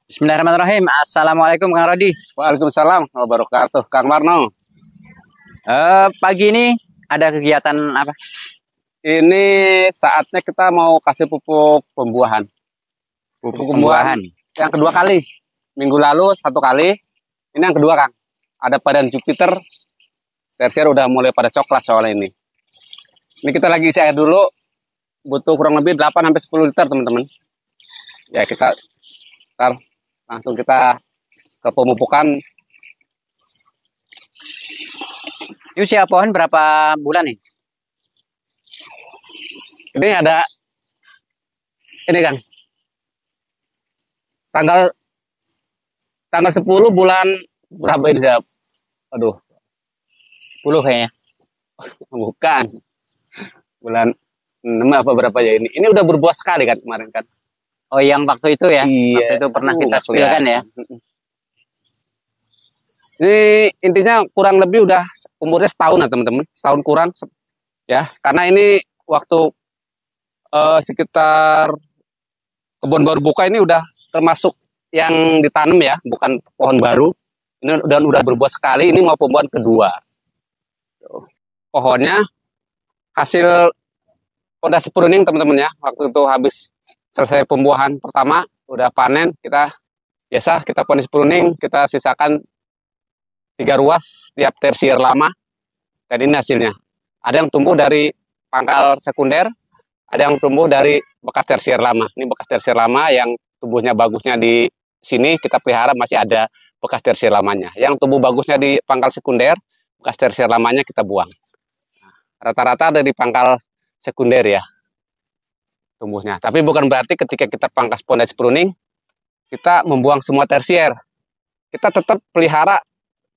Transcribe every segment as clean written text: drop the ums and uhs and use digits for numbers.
Bismillahirrahmanirrahim. Assalamualaikum Kang Rodi. Waalaikumsalam warahmatullahi wabarakatuh. Kang Marno. Pagi ini ada kegiatan apa? Ini saatnya kita mau kasih pupuk pembuahan. Pupuk pembuahan yang kedua kali. Minggu lalu satu kali. Ini yang kedua, Kang. Ada varian Jupiter. Tersier udah mulai pada coklat soalnya ini. Ini kita lagi isi air dulu. Butuh kurang lebih 8-10 liter, teman-teman. Ya, kita langsung kita ke pemupukan. Ini usia pohon berapa bulan nih? Ini ada ini, Kang. Tanggal 10 bulan berapa ini? Aduh. 10 kayaknya. Bukan. Bulan 6 apa berapa ya ini? Ini udah berbuah sekali kan kemarin kan. Oh, yang waktu itu ya? Iya. Waktu itu pernah kita spilkan ya? Ini intinya kurang lebih udah umurnya setahun lah, teman-teman. Setahun kurang ya. Karena ini waktu sekitar kebun baru buka ini udah termasuk yang ditanam ya, bukan pohon baru. Ini udah berbuah sekali. Ini mau pembuahan kedua. Pohonnya hasil pondasi pruning, teman-teman ya. Waktu itu habis selesai pembuahan pertama, udah panen, kita pondasi pruning, kita sisakan 3 ruas tiap tersier lama. Dan ini hasilnya. Ada yang tumbuh dari pangkal sekunder, ada yang tumbuh dari bekas tersier lama. Ini bekas tersier lama yang tumbuhnya bagusnya di sini kita pelihara, masih ada bekas tersier lamanya. Yang tumbuh bagusnya di pangkal sekunder, bekas tersier lamanya kita buang. Rata-rata ada di pangkal sekunder ya tumbuhnya. Tapi bukan berarti ketika kita pangkas pondasi pruning kita membuang semua tersier. Kita tetap pelihara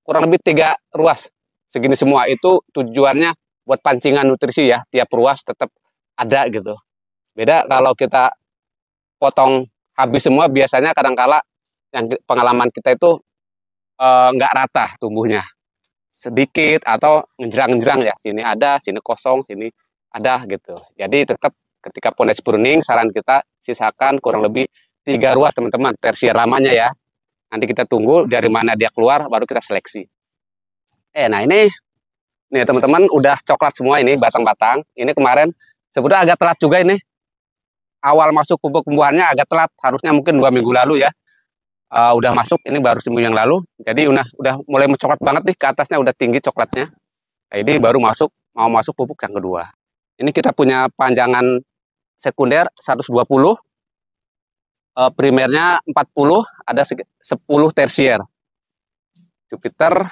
kurang lebih 3 ruas segini semua. Itu tujuannya buat pancingan nutrisi ya. Tiap ruas tetap ada gitu. Beda kalau kita potong habis semua, biasanya kadang-kala yang pengalaman kita itu nggak rata tumbuhnya, sedikit atau ngejerang-ngerang ya, sini ada, sini kosong, sini ada gitu. Jadi tetap ketika pondasi pruning saran kita sisakan kurang lebih 3 ruas, teman-teman, tersier lamanya ya. Nanti kita tunggu dari mana dia keluar baru kita seleksi. Nah ini nih teman-teman udah coklat semua ini batang-batang. Ini kemarin sebetulnya agak telat juga ini. Awal masuk pupuk pembuahannya agak telat, harusnya mungkin 2 minggu lalu ya. Udah masuk, ini baru seminggu yang lalu. Jadi udah mulai mencoklat banget nih, ke atasnya udah tinggi coklatnya. Nah, ini baru mau masuk pupuk yang kedua. Ini kita punya panjangan sekunder 120, primernya 40, ada 10 tersier. Jupiter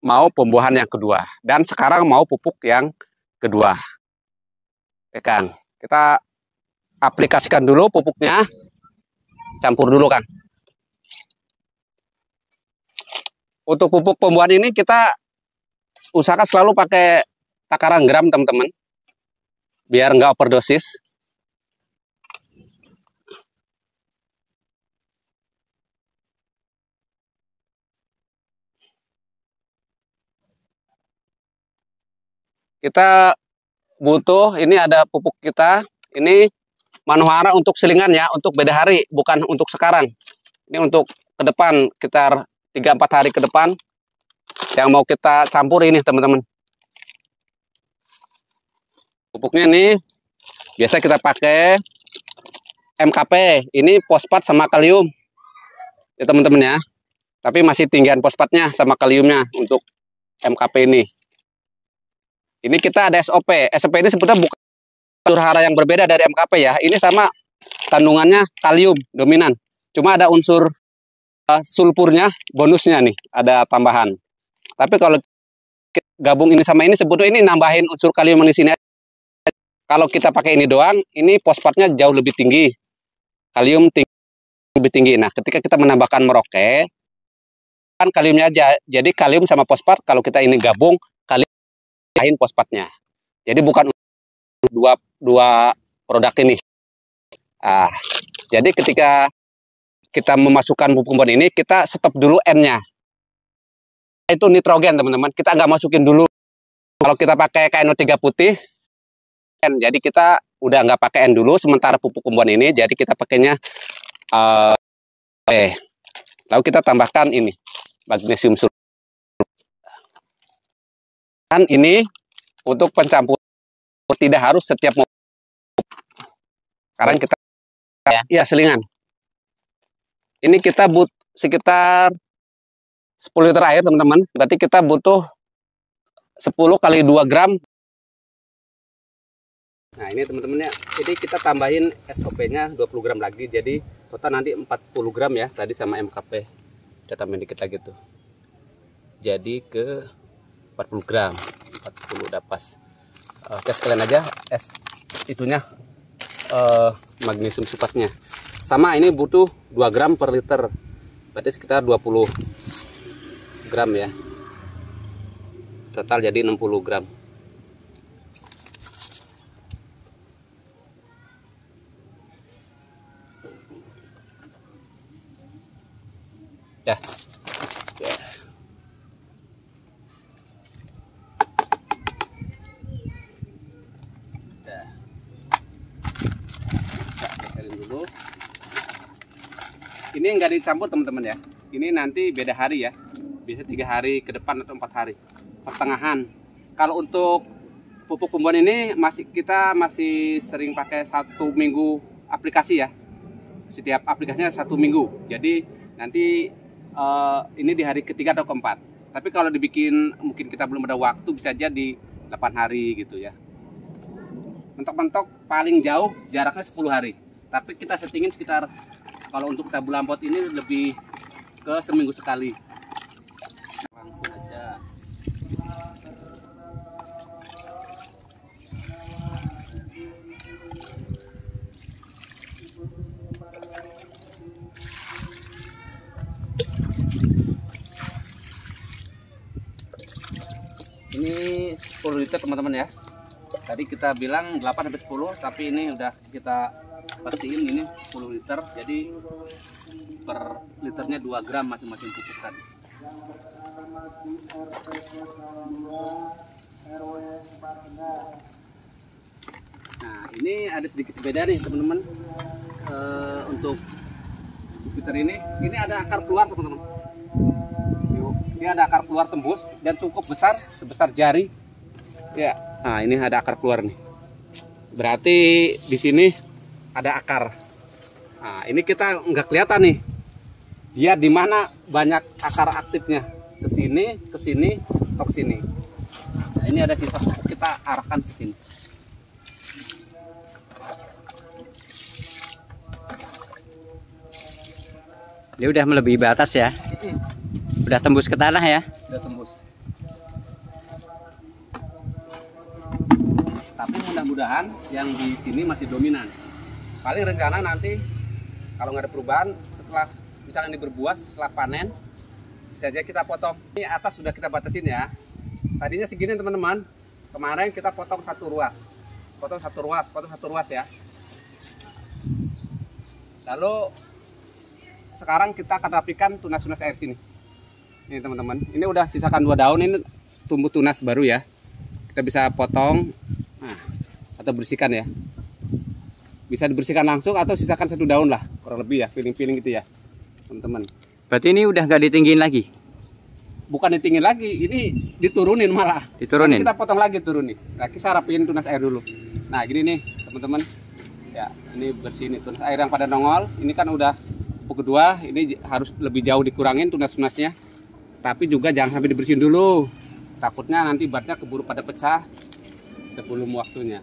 mau pembuahan yang kedua, dan sekarang mau pupuk yang kedua. Oke, Kang, kita aplikasikan dulu pupuknya, campur dulu, Kang. Untuk pupuk pembuahan ini kita usahakan selalu pakai takaran gram, teman-teman, biar nggak overdosis. Kita butuh, ini ada pupuk kita, ini Manohara untuk selingan ya, untuk beda hari, bukan untuk sekarang. Ini untuk ke depan, sekitar 3-4 hari ke depan, yang mau kita campur ini, teman-teman. Pupuknya nih, biasa kita pakai MKP, ini fosfat sama kalium, ya teman-teman ya. Tapi masih tinggian fosfatnya sama kaliumnya untuk MKP ini. Ini kita ada SOP. SOP ini sebetulnya bukan unsur hara yang berbeda dari MKP ya. Ini sama kandungannya kalium dominan. Cuma ada unsur sulfurnya, bonusnya nih, ada tambahan. Tapi kalau gabung ini sama ini, sebetulnya ini nambahin unsur kalium di sini. Kalau kita pakai ini doang, ini fosfatnya jauh lebih tinggi. Kalium lebih tinggi. Nah, ketika kita menambahkan Merauke, kan kaliumnya aja. Jadi kalium sama fosfat kalau kita ini gabung, lain fosfatnya. Jadi bukan dua produk ini. Jadi ketika kita memasukkan pupuk pembuahan ini, kita stop dulu N-nya. Itu nitrogen, teman-teman. Kita nggak masukin dulu. Kalau kita pakai KNO3 putih, N. Jadi kita udah nggak pakai N dulu, sementara pupuk pembuahan ini, jadi kita pakainya Lalu kita tambahkan ini magnesium sulfat. Dan ini untuk pencampur, tidak harus setiap mau. Sekarang kita ya selingan. Ini kita butuh sekitar 10 liter air, teman-teman. Berarti kita butuh 10 kali 2 gram. Nah, ini teman-teman ya. Jadi kita tambahin SOP-nya 20 gram lagi. Jadi total nanti 40 gram ya. Tadi sama MKP. Kita tambahin dikit lagi tuh. Jadi ke 40 gram. 40 udah pas. Tes kalian aja itunya magnesium sulfatnya. Sama ini butuh 2 gram per liter. Berarti sekitar 20 gram ya. Total jadi 60 gram. Ya. Ya. Dah. Kita geserin dulu. Ini enggak dicampur teman-teman ya. Ini nanti beda hari ya. Bisa 3 hari ke depan atau 4 hari. Pertengahan. Kalau untuk pupuk pembuahan ini kita masih sering pakai 1 minggu aplikasi ya. Setiap aplikasinya 1 minggu. Jadi nanti ini di hari ketiga atau keempat. Tapi kalau dibikin mungkin kita belum ada waktu, bisa jadi 8 hari gitu ya. Mentok-mentok paling jauh jaraknya 10 hari. Tapi kita settingin sekitar, kalau untuk tabu lampot ini lebih ke seminggu sekali. Langsung aja. Ini 10 liter teman-teman ya. Tadi kita bilang 8-10, tapi ini udah kita pastiin ini 10 liter. Jadi per liternya 2 gram masing-masing pupuk tadi. Nah, ini ada sedikit beda nih teman-teman. Untuk Jupiter ini ada akar keluar teman-teman. Ini ada akar keluar tembus dan cukup besar, sebesar jari. Ya, nah ini ada akar keluar nih. Berarti di sini ada akar. Nah, ini kita nggak kelihatan nih. Dia di mana banyak akar aktifnya. Ke sini, atau ke sini. Nah, ini ada sisa pupuk, kita arahkan ke sini. Dia udah melebihi batas ya. Udah tembus ke tanah ya. Udah tembus. Tapi mudah-mudahan yang di sini masih dominan. Paling rencana nanti kalau nggak ada perubahan, setelah misalnya ini berbuah, setelah panen bisa aja kita potong. Ini atas sudah kita batasin ya. Tadinya segini teman-teman. Kemarin kita potong 1 ruas. Potong satu ruas ya. Lalu sekarang kita akan rapikan tunas-tunas air sini. Ini teman-teman, ini udah sisakan 2 daun, ini tumbuh tunas baru ya. Kita bisa potong, nah, atau bersihkan ya. Bisa dibersihkan langsung atau sisakan 1 daun lah, kurang lebih ya, feeling-feeling gitu ya, teman-teman. Berarti ini udah nggak ditinggiin lagi? Bukan ditinggiin lagi, ini diturunin malah. Diturunin? Nanti kita potong lagi, turunin. Nah, kita rapiin tunas air dulu. Nah, gini nih teman-teman. Ya, ini bersihin tunas air yang pada nongol. Ini kan udah pupuk kedua, ini harus lebih jauh dikurangin tunas-tunasnya. Tapi juga jangan sampai dibersihin dulu. Takutnya nanti batnya keburu pada pecah sebelum waktunya.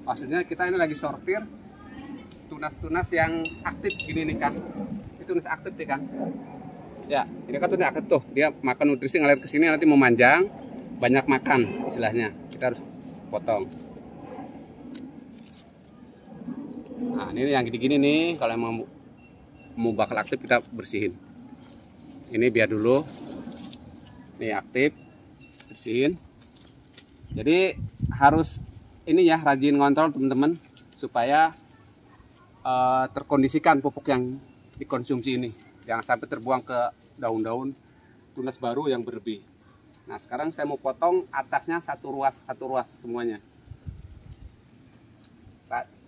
Maksudnya kita ini lagi sortir tunas-tunas yang aktif gini nih kan. Ini tunas aktif nih kan. Ya, ini kan tunas aktif tuh. Dia makan nutrisi ngalir ke sini nanti memanjang, banyak makan istilahnya. Kita harus potong. Nah, ini yang gini-gini nih, kalau mau bakal aktif kita bersihin. Ini biar dulu. Nih aktif, bersihin. Jadi harus ini ya, rajin ngontrol teman-teman supaya terkondisikan pupuk yang dikonsumsi ini. Jangan sampai terbuang ke daun-daun tunas baru yang berlebih. Nah, sekarang saya mau potong atasnya satu ruas semuanya.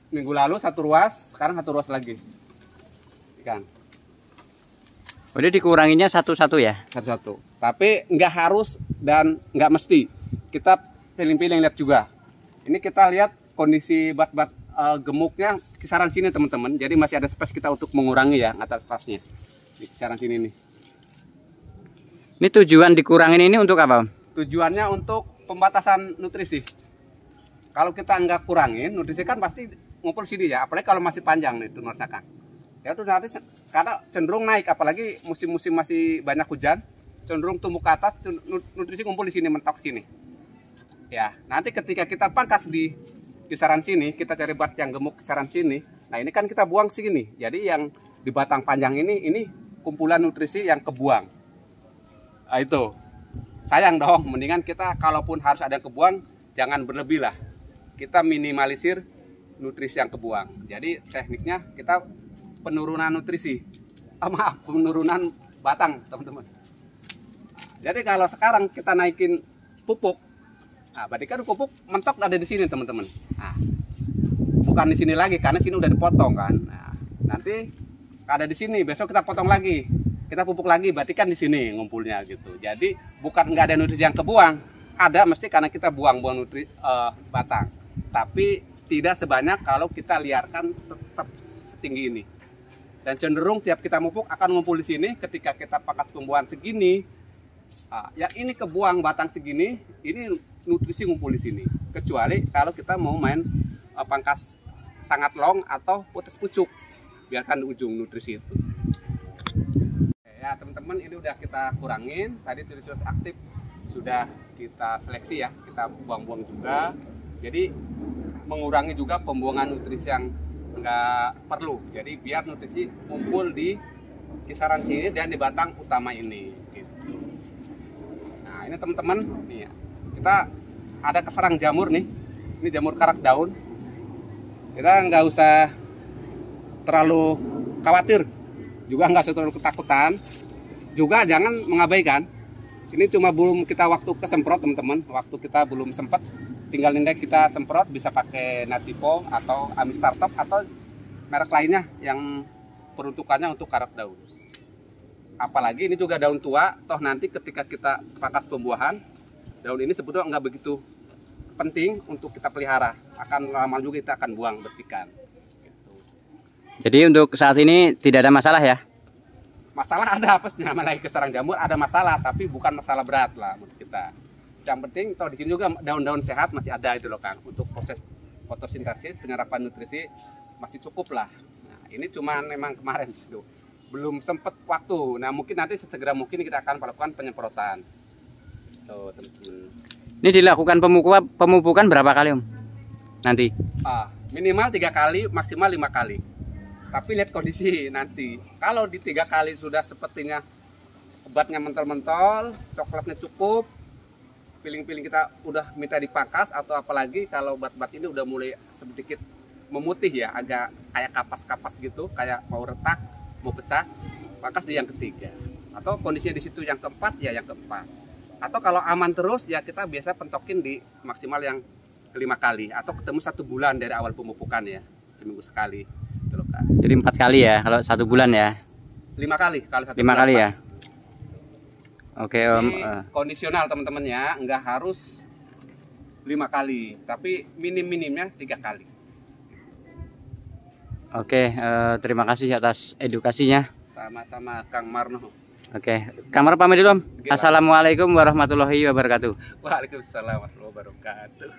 Minggu lalu 1 ruas, sekarang 1 ruas lagi. Ikan. Udah dikuranginya satu-satu ya? Satu-satu. Tapi nggak harus dan nggak mesti. Kita pilih-pilih lihat juga. Ini kita lihat kondisi bat-bat gemuknya kisaran sini teman-teman. Jadi masih ada space kita untuk mengurangi ya atas-atasnya. Di kisaran sini nih. Ini tujuan dikurangin ini untuk apa? Tujuannya untuk pembatasan nutrisi. Kalau kita nggak kurangin, nutrisi kan pasti ngumpul sini ya. Apalagi kalau masih panjang nih, itu merasakan. Ya itu nanti karena cenderung naik, apalagi musim-musim masih banyak hujan, cenderung tumbuh ke atas, nutrisi ngumpul di sini, mentok sini. Ya, nanti ketika kita pangkas di kisaran sini, kita cari bat yang gemuk kisaran sini. Nah ini kan kita buang sini. Jadi yang di batang panjang ini kumpulan nutrisi yang kebuang. Nah, itu sayang dong. Mendingan kita kalaupun harus ada yang kebuang, jangan berlebih lah. Kita minimalisir nutrisi yang kebuang. Jadi tekniknya kita penurunan nutrisi, maaf, penurunan batang teman-teman. Jadi kalau sekarang kita naikin pupuk, nah, berarti kan pupuk mentok ada di sini teman-teman. Nah, bukan di sini lagi karena sini udah dipotong kan. Nah, nanti ada di sini, besok kita potong lagi, kita pupuk lagi, berarti kan di sini ngumpulnya gitu. Jadi bukan nggak ada nutrisi yang kebuang, ada mesti karena kita buang-buang batang. Tapi tidak sebanyak kalau kita liarkan tetap setinggi ini. Dan cenderung tiap kita pupuk akan ngumpul di sini. Ketika kita pangkas tumbuhan segini, yang ini kebuang batang segini, ini nutrisi ngumpul di sini. Kecuali kalau kita mau main pangkas sangat long atau putus pucuk, biarkan di ujung nutrisi itu. Ya teman-teman, ini udah kita kurangin. Tadi nutrisi aktif sudah kita seleksi ya, kita buang-buang juga. Jadi mengurangi juga pembuangan nutrisi yang nggak perlu. Jadi biar nutrisi kumpul di kisaran sini dan di batang utama ini gitu. Nah ini teman-teman, nih ya, kita ada keserang jamur nih. Ini jamur karak daun. Kita nggak usah terlalu khawatir, juga nggak usah terlalu ketakutan, juga jangan mengabaikan. Ini cuma belum kita waktu kesemprot teman-teman, waktu kita belum sempat. Tinggal indeks kita semprot, bisa pakai Nativo atau Amistartop atau merek lainnya yang peruntukannya untuk karak daun. Apalagi ini juga daun tua, toh nanti ketika kita pangkas pembuahan, daun ini sebetulnya nggak begitu penting untuk kita pelihara. Akan lama juga kita akan buang, bersihkan. Gitu. Jadi untuk saat ini tidak ada masalah ya? Masalah ada, apesnya lagi keserang jamur ada masalah, tapi bukan masalah berat lah menurut kita. Yang penting, toh di sini juga daun-daun sehat masih ada itu loh Kang. Untuk proses fotosintesis, penyerapan nutrisi masih cukup lah. Nah, ini cuma memang kemarin itu belum sempat waktu. Nah, mungkin nanti sesegera mungkin kita akan melakukan penyemprotan. Tuh, teman-teman. Ini dilakukan pemupukan berapa kali Om? Nanti? Minimal 3 kali, maksimal 5 kali. Tapi lihat kondisi nanti. Kalau di 3 kali sudah sepertinya obatnya mentol-mentol, coklatnya cukup, piling-piling kita udah minta dipangkas, atau apalagi kalau bat-bat ini udah mulai sedikit memutih ya, agak kayak kapas-kapas gitu, kayak mau retak, mau pecah, pangkas di yang ketiga. Atau kondisinya di situ yang keempat ya yang keempat. Atau kalau aman terus ya kita biasa pentokin di maksimal yang ke-5 kali, atau ketemu 1 bulan dari awal pemupukan ya, seminggu sekali. Jadi 4 kali ya kalau 1 bulan ya? 5 kali kalau 1 5 bulan kali pas. ya? Oke Om. Kondisional teman-teman ya, nggak harus 5 kali, tapi minim-minimnya 3 kali. Oke, terima kasih atas edukasinya. Sama-sama Kang Marno. Oke, kamar pamit dulu Om. Assalamualaikum warahmatullahi wabarakatuh. Waalaikumsalam warahmatullahi wabarakatuh.